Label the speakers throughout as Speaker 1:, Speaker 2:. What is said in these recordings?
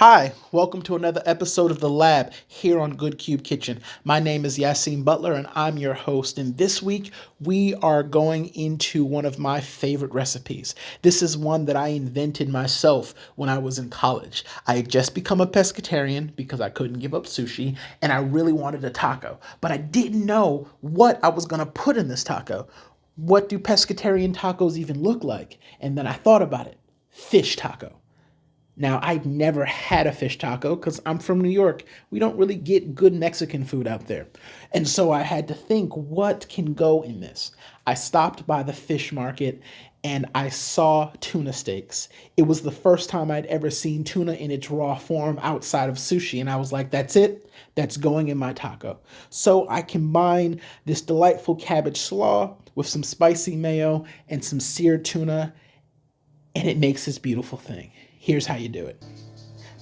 Speaker 1: Hi, welcome to another episode of The Lab here on Good Cube Kitchen. My name is Yassine Butler and I'm your host. And this week we are going into one of my favorite recipes. This is one that I invented myself when I was in college. I had just become a pescatarian because I couldn't give up sushi and I really wanted a taco, but I didn't know what I was going to put in this taco. What do pescatarian tacos even look like? And then I thought about it. Fish taco. Now, I'd never had a fish taco because I'm from New York. We don't really get good Mexican food out there. And so I had to think, what can go in this? I stopped by the fish market and I saw tuna steaks. It was the first time I'd ever seen tuna in its raw form outside of sushi. And I was like, that's it. That's going in my taco. So I combine this delightful cabbage slaw with some spicy mayo and some seared tuna, and it makes this beautiful thing. Here's how you do it.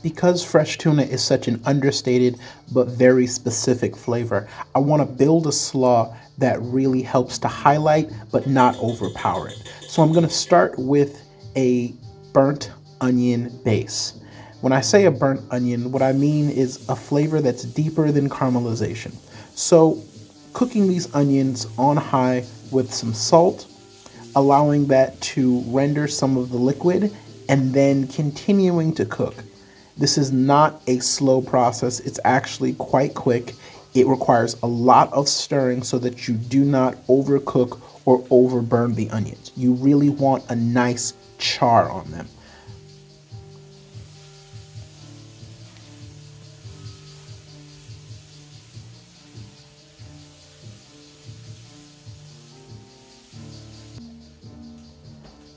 Speaker 1: Because fresh tuna is such an understated but very specific flavor, I want to build a slaw that really helps to highlight but not overpower it. So I'm going to start with a burnt onion base. When I say a burnt onion, what I mean is a flavor that's deeper than caramelization. So cooking these onions on high with some salt, allowing that to render some of the liquid, and then continuing to cook. This is not a slow process. It's actually quite quick. It requires a lot of stirring so that you do not overcook or overburn the onions. You really want a nice char on them.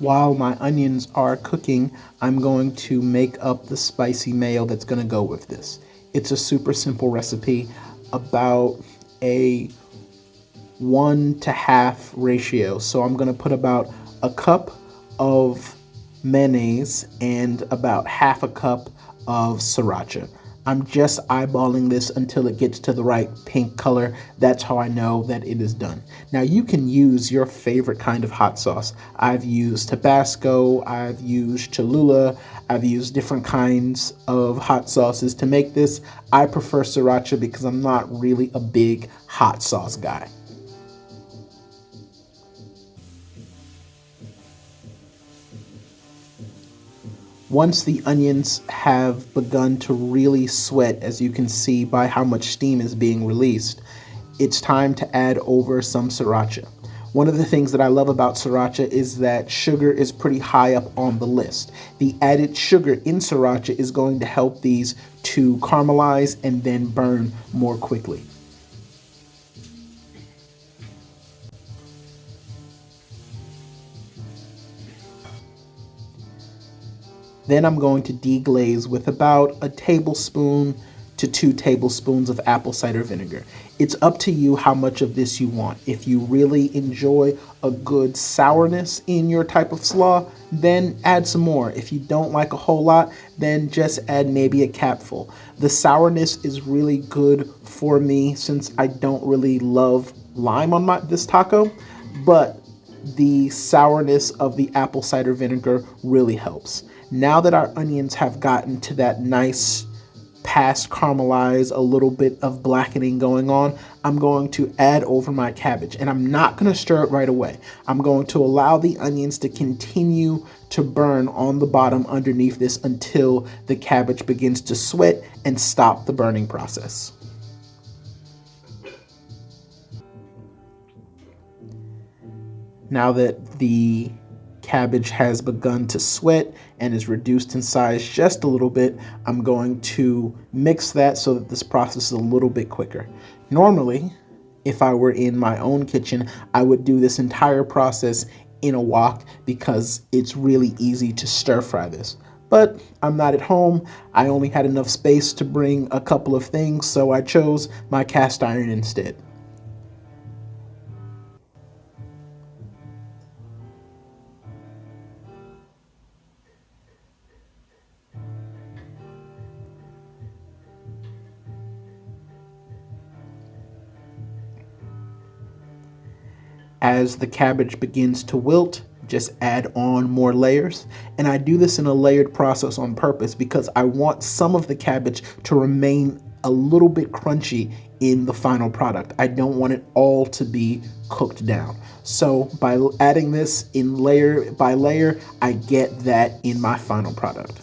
Speaker 1: While my onions are cooking, I'm going to make up the spicy mayo that's going to go with this. It's a super simple recipe, about a 1 to 1/2 ratio. So I'm going to put about a cup of mayonnaise and about 1/2 cup of sriracha. I'm just eyeballing this until it gets to the right pink color. That's how I know that it is done. Now you can use your favorite kind of hot sauce. I've used Tabasco, I've used Cholula, I've used different kinds of hot sauces to make this. I prefer sriracha because I'm not really a big hot sauce guy. Once the onions have begun to really sweat, as you can see by how much steam is being released, it's time to add over some sriracha. One of the things that I love about sriracha is that sugar is pretty high up on the list. The added sugar in sriracha is going to help these to caramelize and then burn more quickly. Then I'm going to deglaze with about a tablespoon to 2 tablespoons of apple cider vinegar. It's up to you how much of this you want. If you really enjoy a good sourness in your type of slaw, then add some more. If you don't like a whole lot, then just add maybe a capful. The sourness is really good for me since I don't really love lime on this taco, but the sourness of the apple cider vinegar really helps. Now that our onions have gotten to that nice past caramelize, a little bit of blackening going on, I'm going to add over my cabbage, and I'm not going to stir it right away. I'm going to allow the onions to continue to burn on the bottom underneath this until the cabbage begins to sweat and stop the burning process. Now that the cabbage has begun to sweat and is reduced in size just a little bit, I'm going to mix that so that this process is a little bit quicker. Normally, if I were in my own kitchen, I would do this entire process in a wok because it's really easy to stir fry this. But I'm not at home. I only had enough space to bring a couple of things, so I chose my cast iron instead. As the cabbage begins to wilt, just add on more layers. And I do this in a layered process on purpose because I want some of the cabbage to remain a little bit crunchy in the final product. I don't want it all to be cooked down. So by adding this in layer by layer, I get that in my final product.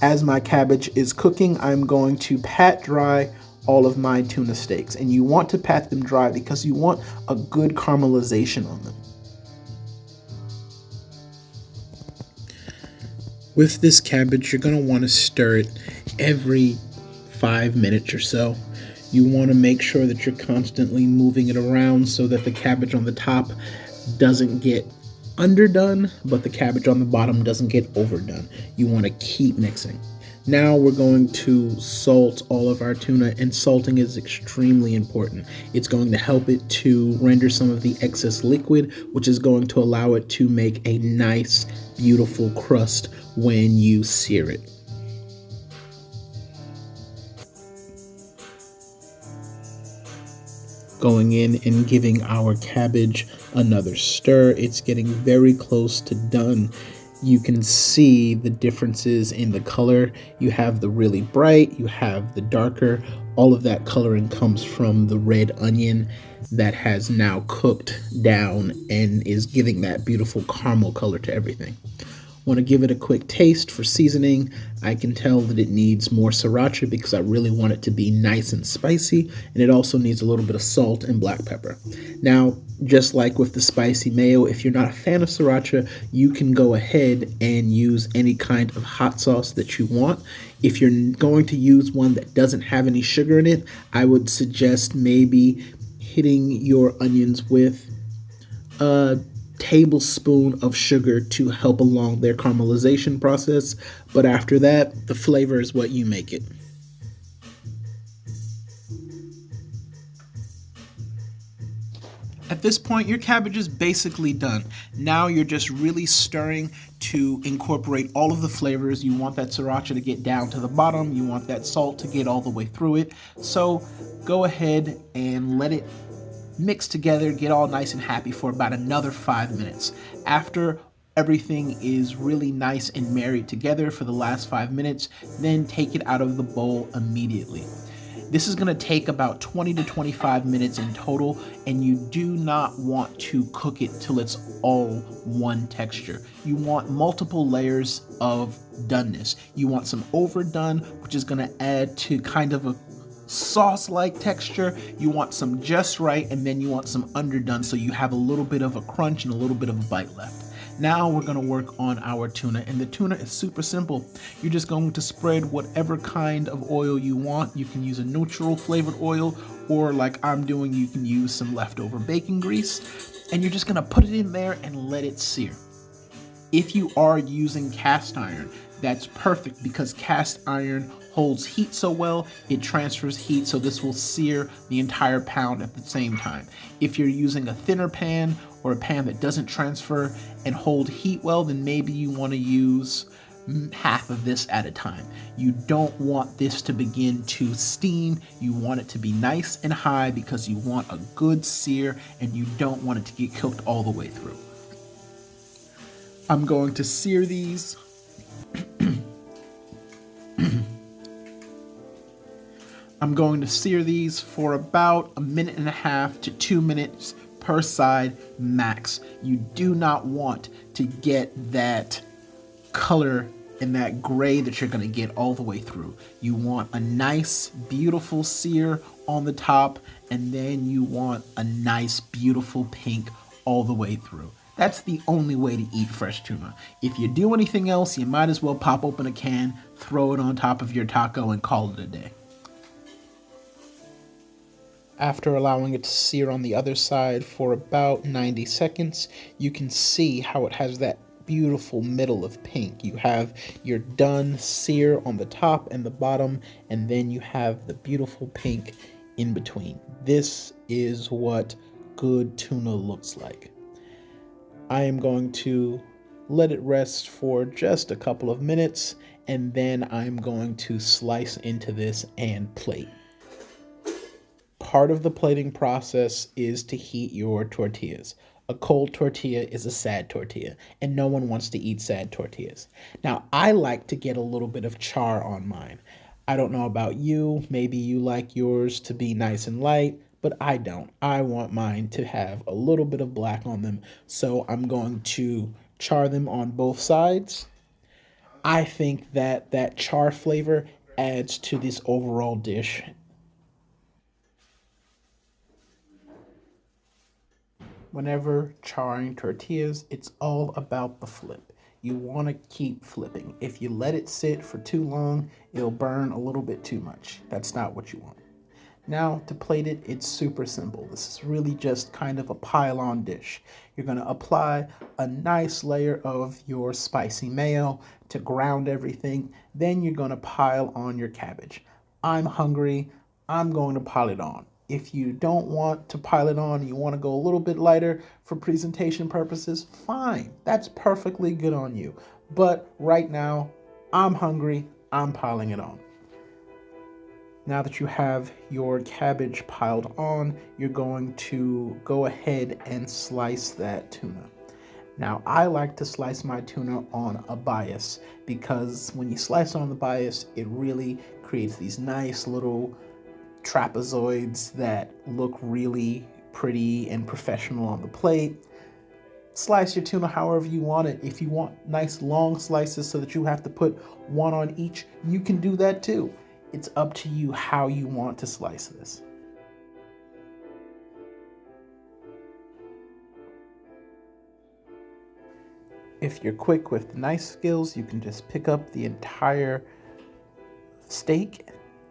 Speaker 1: As my cabbage is cooking, I'm going to pat dry all of my tuna steaks. And you want to pat them dry because you want a good caramelization on them. With this cabbage, you're going to want to stir it every 5 minutes or so. You want to make sure that you're constantly moving it around so that the cabbage on the top doesn't get underdone, but the cabbage on the bottom doesn't get overdone. You want to keep mixing. Now we're going to salt all of our tuna, and salting is extremely important. It's going to help it to render some of the excess liquid, which is going to allow it to make a nice, beautiful crust when you sear it. Going in and giving our cabbage another stir. It's getting very close to done. You can see the differences in the color. You have the really bright, you have the darker. All of that coloring comes from the red onion that has now cooked down and is giving that beautiful caramel color to everything. Want to give it a quick taste for seasoning. I can tell that it needs more sriracha because I really want it to be nice and spicy, and it also needs a little bit of salt and black pepper. Now, just like with the spicy mayo, if you're not a fan of sriracha, you can go ahead and use any kind of hot sauce that you want. If you're going to use one that doesn't have any sugar in it, I would suggest maybe hitting your onions with a tablespoon of sugar to help along their caramelization process, but after that, the flavor is what you make it. At this point, your cabbage is basically done. Now you're just really stirring to incorporate all of the flavors. You want that sriracha to get down to the bottom. You want that salt to get all the way through it. So go ahead and let it mix together, get all nice and happy for about another 5 minutes. After everything is really nice and married together for the last 5 minutes, then take it out of the bowl immediately. This is going to take about 20 to 25 minutes in total, and you do not want to cook it till it's all one texture. You want multiple layers of doneness. You want some overdone, which is going to add to kind of a sauce-like texture. You want some just right, and then you want some underdone so you have a little bit of a crunch and a little bit of a bite left. Now we're going to work on our tuna, and the tuna is super simple. You're just going to spread whatever kind of oil you want. You can use a neutral flavored oil, or like I'm doing, you can use some leftover bacon grease, and you're just going to put it in there and let it sear. If you are using cast iron, that's perfect because cast iron holds heat so well, it transfers heat, so this will sear the entire pound at the same time. If you're using a thinner pan or a pan that doesn't transfer and hold heat well, then maybe you want to use half of this at a time. You don't want this to begin to steam. You want it to be nice and high because you want a good sear and you don't want it to get cooked all the way through. I'm going to sear these. I'm going to sear these for about 1.5 minutes to 2 minutes per side max. You do not want to get that color and that gray that you're going to get all the way through. You want a nice, beautiful sear on the top, and then you want a nice, beautiful pink all the way through. That's the only way to eat fresh tuna. If you do anything else, you might as well pop open a can, throw it on top of your taco, and call it a day. After allowing it to sear on the other side for about 90 seconds, you can see how it has that beautiful middle of pink. You have your done sear on the top and the bottom, and then you have the beautiful pink in between. This is what good tuna looks like. I am going to let it rest for just a couple of minutes, and then I'm going to slice into this and plate. Part of the plating process is to heat your tortillas. A cold tortilla is a sad tortilla, and no one wants to eat sad tortillas. Now, I like to get a little bit of char on mine. I don't know about you. Maybe you like yours to be nice and light, but I don't. I want mine to have a little bit of black on them, so I'm going to char them on both sides. I think that that char flavor adds to this overall dish. Whenever charring tortillas, it's all about the flip. You want to keep flipping. If you let it sit for too long, it'll burn a little bit too much. That's not what you want. Now, to plate it, it's super simple. This is really just kind of a pile-on dish. You're going to apply a nice layer of your spicy mayo to ground everything. Then you're going to pile on your cabbage. I'm hungry. I'm going to pile it on. If you don't want to pile it on, you want to go a little bit lighter for presentation purposes, fine. That's perfectly good on you. But right now, I'm hungry. I'm piling it on. Now that you have your cabbage piled on, you're going to go ahead and slice that tuna. Now, I like to slice my tuna on a bias because when you slice on the bias, it really creates these nice little trapezoids that look really pretty and professional on the plate. Slice your tuna however you want it. If you want nice long slices so that you have to put one on each, you can do that too. It's up to you how you want to slice this. If you're quick with knife skills, you can just pick up the entire steak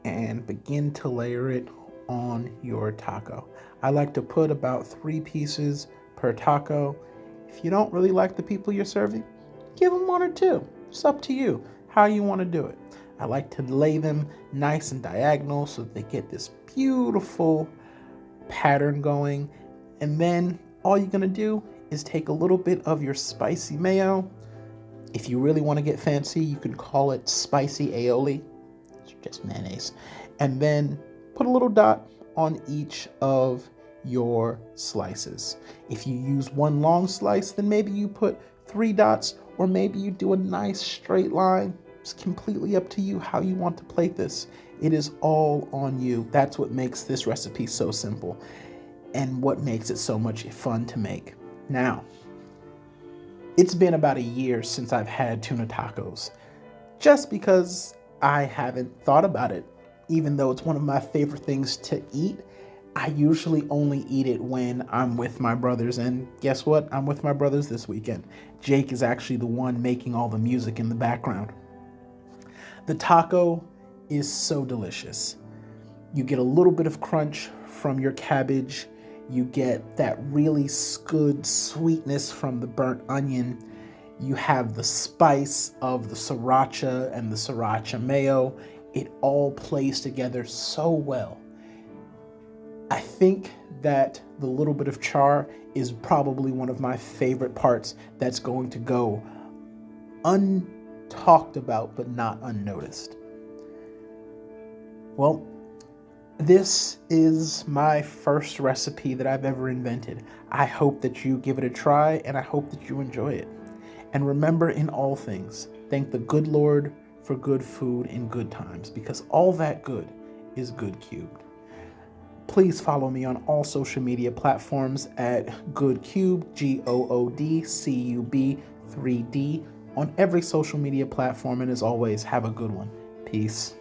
Speaker 1: and begin to layer it on your taco. I like to put about 3 pieces per taco. If you don't really like the people you're serving, give them 1 or 2. It's up to you how you want to do it. I like to lay them nice and diagonal so that they get this beautiful pattern going. And then all you're going to do is take a little bit of your spicy mayo. If you really want to get fancy, you can call it spicy aioli. It's just mayonnaise. And then put a little dot on each of your slices. If you use one long slice, then maybe you put 3 dots, or maybe you do a nice straight line. It's completely up to you how you want to plate this. It is all on you. That's what makes this recipe so simple and what makes it so much fun to make. Now, it's been about a year since I've had tuna tacos, just because I haven't thought about it. Even though it's one of my favorite things to eat, I usually only eat it when I'm with my brothers, and guess what? I'm with my brothers this weekend. Jake is actually the one making all the music in the background. The taco is so delicious. You get a little bit of crunch from your cabbage. You get that really good sweetness from the burnt onion. You have the spice of the sriracha and the sriracha mayo. It all plays together so well. I think that the little bit of char is probably one of my favorite parts that's going to go untalked about but not unnoticed. Well, this is my first recipe that I've ever invented. I hope that you give it a try, and I hope that you enjoy it. And remember, in all things, thank the good Lord for good food in good times, because all that good is good cubed. Please follow me on all social media platforms at GoodCube, GOODCUB 3D, on every social media platform. And as always, have a good one. Peace.